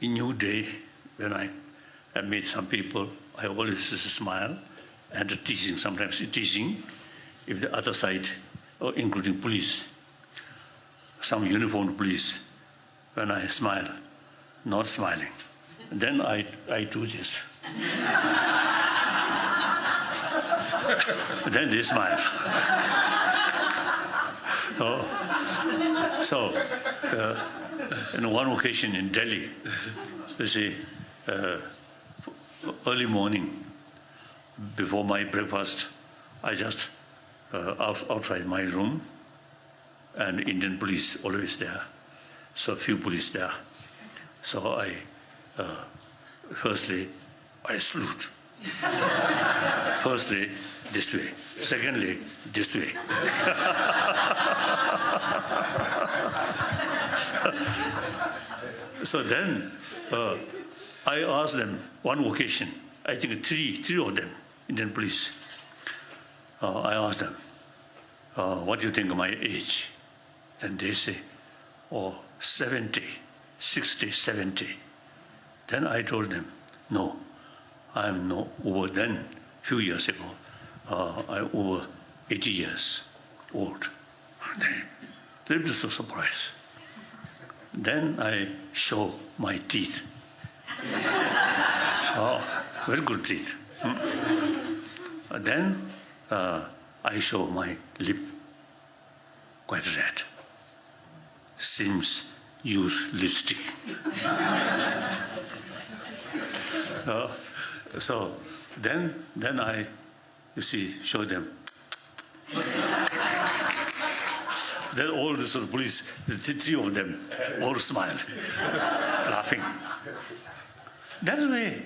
in New Day, when I meet some people, I always smile and teasing, sometimes teasing, if the other side, including police, some uniformed police, when I smile, not smiling, then I do this. Then they smile. In one occasion in Delhi, you see, early morning, before my breakfast, I just outside my room, and Indian police always there, so few police there. So I, firstly, I salute. Firstly, this way. Secondly, this way. So then, I asked them one occasion, I think three of them, Indian police. I asked them, what do you think of my age? Then they say, 70, 60, 70. Then I told them, no, I'm no over then, few years ago, I'm over 80 years old. They were so surprised. Then I show my teeth. Very good teeth. Then I show my lip, quite red. Seems use lipstick. So then I, you see, show them. Then all the sort of police, the three of them, all smile, laughing. That's the way